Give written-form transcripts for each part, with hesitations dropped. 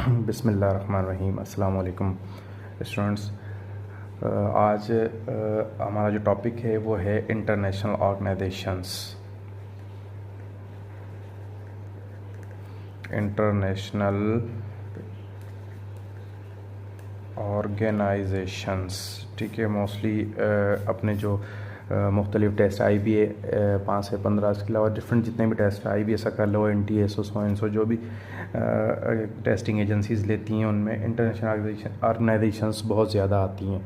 बिस्मिल्लाहिर्रहमानिर्रहीम। अस्सलाम वालेकुम स्टूडेंट्स। आज हमारा जो टॉपिक है वो है इंटरनेशनल ऑर्गेनाइजेशंस। इंटरनेशनल ऑर्गेनाइजेशंस, ठीक है। मोस्टली अपने जो मुख्तलिफ टेस्ट IBA 5 से 15, इसके अलावा डिफरेंट जितने भी टेस्ट IBS का लो, NTA, SO जो भी टेस्टिंग एजेंसीज़ लेती हैं उनमें इंटरनेशनल ऑर्गेनाइजेशंस बहुत ज़्यादा आती हैं।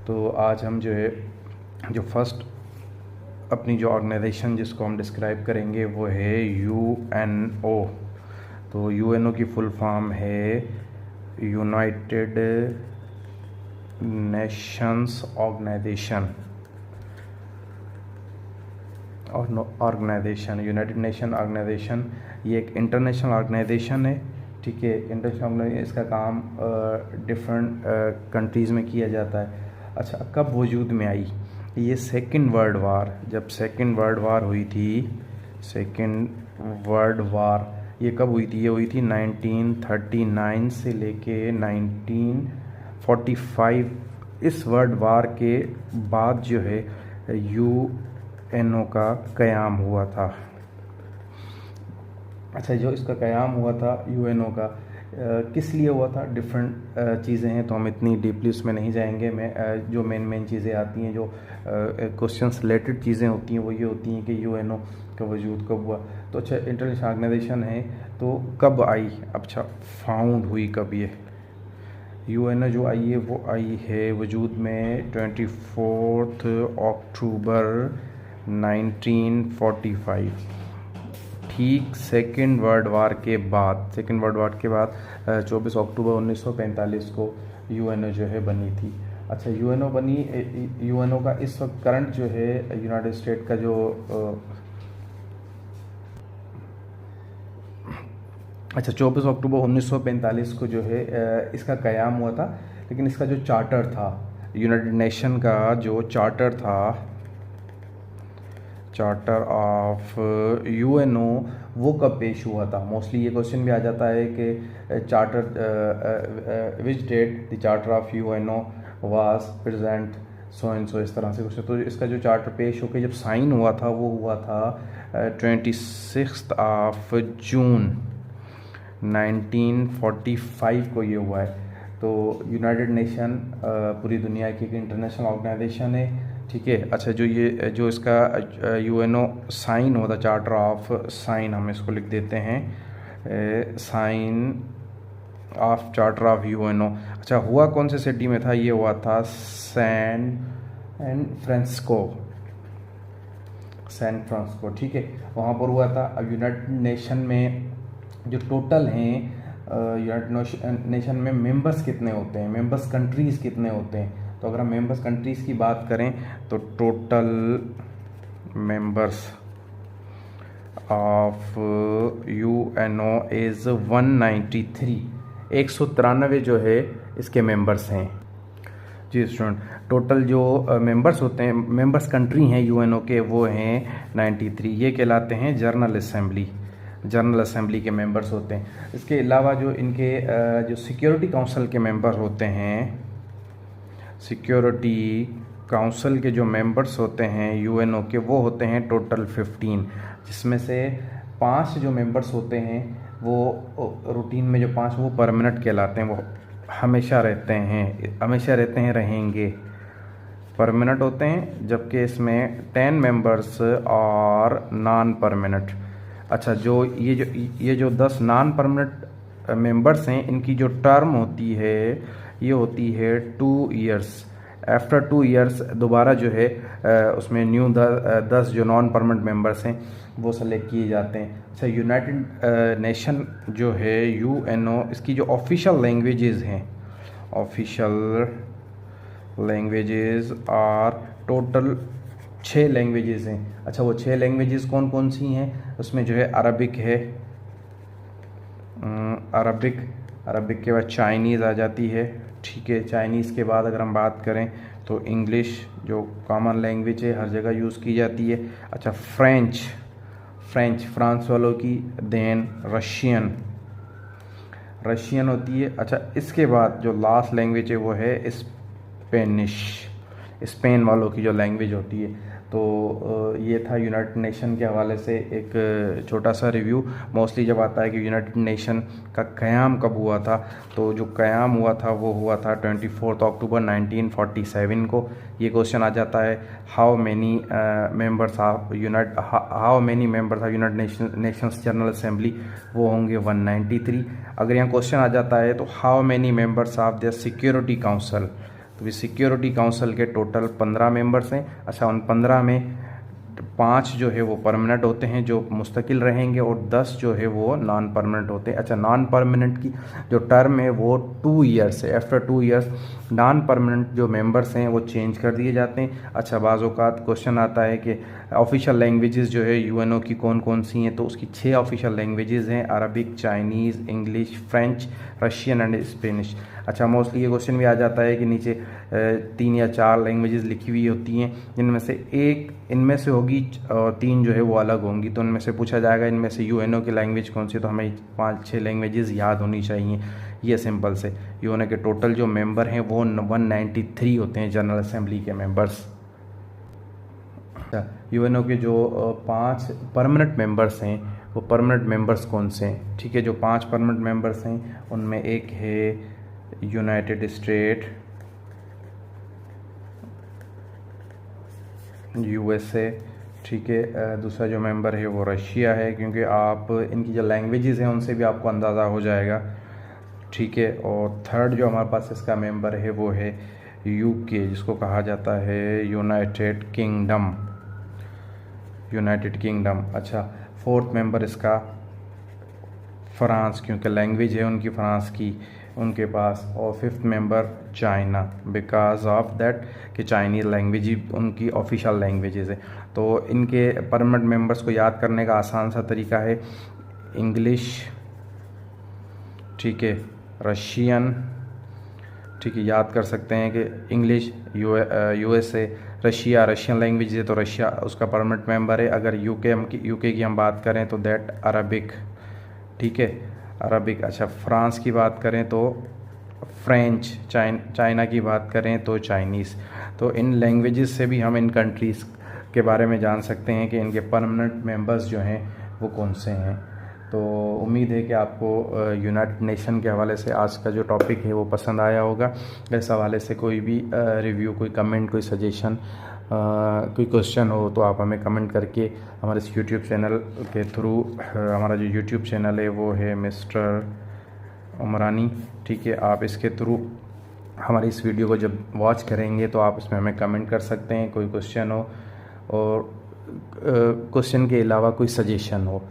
तो आज हम जो है जो फर्स्ट अपनी जो ऑर्गेनाइजेशन जिसको हम डिस्क्राइब करेंगे वो है UNO। तो UNO की फुल फॉर्म है united nations organisation. United nation organisation ये एक इंटरनेशनल ऑर्गेनाइजेशन है, ठीक है। इंटरनेशनल इसका काम डिफरेंट कंट्रीज़ में किया जाता है। अच्छा, कब वजूद में आई ये? सेकेंड वर्ल्ड वार, जब सेकेंड वर्ल्ड वार हुई थी, सेकेंड वर्ल्ड वार ये कब हुई थी? ये हुई थी 1939 से लेके 1945। इस वर्ल्ड वार के बाद जो है UNO का क़याम हुआ था। अच्छा, जो इसका क़याम हुआ था UNO का किस लिए हुआ था? डिफरेंट चीज़ें हैं, तो हम इतनी डीपली उसमें नहीं जाएंगे। मैं जो मेन चीज़ें आती हैं, जो क्वेश्चंस रिलेटेड चीज़ें होती हैं, वो ये होती हैं कि UNO का वजूद कब हुआ। तो अच्छा, इंटरनेशनल ऑर्गेनाइजेशन है तो कब आई? अच्छा, फाउंड हुई कब ये? UNO जो आई है वो आई है वजूद में 24 अक्टूबर 1945, ठीक सेकेंड वर्ल्ड वार के बाद। 24 अक्टूबर 1945 को UNO जो है बनी थी। अच्छा, UNO बनी, UNO का इस वक्त करंट जो है यूनाइटेड स्टेट का जो अच्छा 24 अक्टूबर 1945 को जो है इसका क़याम हुआ था। लेकिन इसका जो चार्टर था, यूनाइटेड नेशन का जो चार्टर था, चार्टर ऑफ UNO, वो कब पेश हुआ था? मोस्टली ये क्वेश्चन भी आ जाता है कि charter which that the charter of UNO was present so and so, इस तरह से क्वेश्चन। तो इसका जो चार्टर पेश होकर जब साइन हुआ था वो हुआ था 26 जून 1945 को ये हुआ है। तो यूनाइटेड नेशन पूरी दुनिया की एक इंटरनेशनल ऑर्गेनाइजेशन है, ठीक है। अच्छा, जो इसका UNO साइन होता, चार्टर ऑफ साइन, हम इसको लिख देते हैं sign of charter of UNO। अच्छा, हुआ कौन से सिटी में था? ये हुआ था सैन फ्रांसिस्को, ठीक है, वहाँ पर हुआ था। अब यूनाइटेड नेशन में जो टोटल हैं, यूनाइटेड नेशन में मेंबर्स कितने होते हैं, मेंबर्स कंट्रीज़ कितने होते हैं? तो अगर हम मेंबर्स कंट्रीज़ की बात करें तो total members of UNO is 193, 193 जो है इसके मेंबर्स हैं। जी स्टूडेंट, टोटल जो मेंबर्स होते हैं, मेंबर्स कंट्री हैं UNO के, वो हैं 93। ये कहलाते हैं जनरल असेंबली के मेंबर्स होते हैं। इसके अलावा जो इनके जो सिक्योरिटी काउंसिल के मेंबर होते हैं, सिक्योरिटी काउंसिल के जो मेंबर्स होते हैं UNO के, वो होते हैं टोटल 15, जिसमें से 5 जो मेंबर्स होते हैं वो रूटीन में, जो 5 वो परमानेंट कहलाते हैं, वो हमेशा रहते हैं, रहेंगे, परमानेंट होते हैं। जबकि इसमें 10 मेंबर्स और नॉन परमानेंट। अच्छा, ये जो 10 नॉन परमानेंट मेंबर्स हैं, इनकी जो टर्म होती है ये होती है 2 इयर्स। आफ्टर 2 इयर्स दोबारा जो है उसमें न्यू 10 जो नॉन परमानेंट मेंबर्स हैं वो सेलेक्ट किए जाते हैं। अच्छा, यूनाइटेड नेशन जो है UNO, इसकी जो ऑफिशियल लैंग्वेजेस हैं, ऑफिशियल लैंग्वेजेस और टोटल 6 लैंग्वेजेस हैं। अच्छा, वो 6 लैंग्वेजेस कौन कौन सी हैं? उसमें जो है अरबिक है, अरबिक के बाद चाइनीज़ आ जाती है, ठीक है। चाइनीज़ के बाद अगर हम बात करें तो इंग्लिश जो कॉमन लैंग्वेज है, हर जगह यूज़ की जाती है। अच्छा, फ्रेंच फ्रांस वालों की, देन रशियन होती है। अच्छा, इसके बाद जो लास्ट लैंग्वेज है वो है स्पेनिश, स्पेन वालों की जो लैंग्वेज होती है। तो ये था यूनाइटेड नेशन के हवाले से एक छोटा सा रिव्यू। मोस्टली जब आता है कि यूनाइटेड नेशन का क़याम कब हुआ था, तो जो क़याम हुआ था वो हुआ था 24 अक्टूबर 1947 को। ये क्वेश्चन आ जाता है how many members of United Nations general assembly, वो होंगे 193। अगर यहाँ क्वेश्चन आ जाता है तो how many members of the security council, तो सिक्योरिटी काउंसिल के टोटल 15 मेंबर्स हैं। अच्छा, उन 15 में 5 जो है वो परमानेंट होते हैं जो मुस्तकिल रहेंगे, और 10 जो है वो नॉन परमानेंट होते हैं। अच्छा, नॉन परमानेंट की जो टर्म है वो 2 ईयर्स है। आफ्टर 2 ईयर्स नॉन परमानेंट जो मेंबर्स हैं वो चेंज कर दिए जाते हैं। अच्छा, बाज़ औक़ात क्वेश्चन आता है कि ऑफिशियल लैंग्वेजेस जो है यूएनओ की कौन कौन सी हैं, तो उसकी 6 ऑफिशियल लैंग्वेजेस हैं, Arabic, Chinese, English, French, Russian and Spanish. अच्छा, मोस्टली ये क्वेश्चन भी आ जाता है कि नीचे 3 या 4 लैंग्वेजेस लिखी हुई होती हैं, जिनमें से एक इनमें से होगी और 3 जो है वो अलग होंगी। तो उनमें से पूछा जाएगा इनमें से यूएनओ की लैंग्वेज कौन सी, तो हमें 5-6 लैंग्वेजेस याद होनी चाहिए। ये सिंपल से यूएनओ के टोटल जो मेंबर हैं वो 193 होते हैं जनरल असेंबली के मेंबर्स। यूएनओ के जो 5 परमानेंट मेंबर्स हैं वो परमानेंट मेंबर्स कौन से हैं? ठीक है, जो 5 परमानेंट मेंबर्स हैं उनमें एक है यूनाइटेड स्टेट, यूएसए, ठीक है। दूसरा जो मेंबर है वो रशिया है, क्योंकि आप इनकी जो लैंग्वेजेस हैं उनसे भी आपको अंदाज़ा हो जाएगा, ठीक है। और थर्ड जो हमारे पास इसका मेंबर है वो है यूके, जिसको कहा जाता है यूनाइटेड किंगडम, यूनाइटेड किंगडम। अच्छा, फोर्थ मेंबर इसका फ्रांस, क्योंकि लैंग्वेज है उनकी फ्रांस की उनके पास। और fifth member China, because of that कि चाइनीज़ लैंग्वेज ही उनकी ऑफिशियल लैंग्वेजेस है। तो इनके परमानेंट मेंबर्स को याद करने का आसान सा तरीका है इंग्लिश, ठीक है, रशियन, ठीक है, याद कर सकते हैं कि English, USA, Russia, Russian language है तो रशिया उसका परमानेंट मेंबर है। अगर यूके की हम बात करें तो दैट अरबिक, ठीक है, अरबिक। अच्छा, फ्रांस की बात करें तो फ्रेंच, चाइना की बात करें तो चाइनीज़। तो इन लैंग्वेजेस से भी हम इन कंट्रीज़ के बारे में जान सकते हैं कि इनके परमानेंट मेंबर्स जो हैं वो कौन से हैं। तो उम्मीद है कि आपको यूनाइटेड नेशन के हवाले से आज का जो टॉपिक है वो पसंद आया होगा। इस हवाले से कोई भी रिव्यू, कोई कमेंट, कोई सजेशन, कोई क्वेश्चन हो तो आप हमें कमेंट करके हमारे इस यूट्यूब चैनल के थ्रू, हमारा जो यूट्यूब चैनल है वो है मिस्टर उमरानी, ठीक है, आप इसके थ्रू हमारी इस वीडियो को जब वॉच करेंगे तो आप इसमें हमें कमेंट कर सकते हैं, कोई क्वेश्चन हो और क्वेश्चन के अलावा कोई सजेशन हो।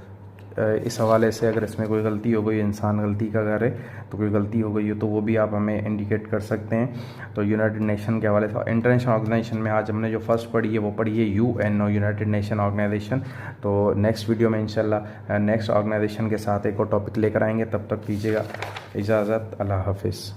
इस हवाले से अगर इसमें कोई गलती हो गई, इंसान गलती का घर है तो कोई गलती हो गई हो तो वो भी आप हमें इंडिकेट कर सकते हैं। तो यूनाइटेड नेशन के हवाले से, इंटरनेशनल ऑर्गेनाइजेशन में आज हमने जो फर्स्ट पढ़ी है वो पढ़ी है यूएनओ, यूनाइटेड नेशन ऑर्गेनाइजेशन। तो नेक्स्ट वीडियो में इंशाल्लाह नेक्स्ट ऑर्गेनाइजेशन के साथ एक और टॉपिक लेकर आएंगे। तब तक कीजिएगा इजाज़त, अल्लाह हाफिज़।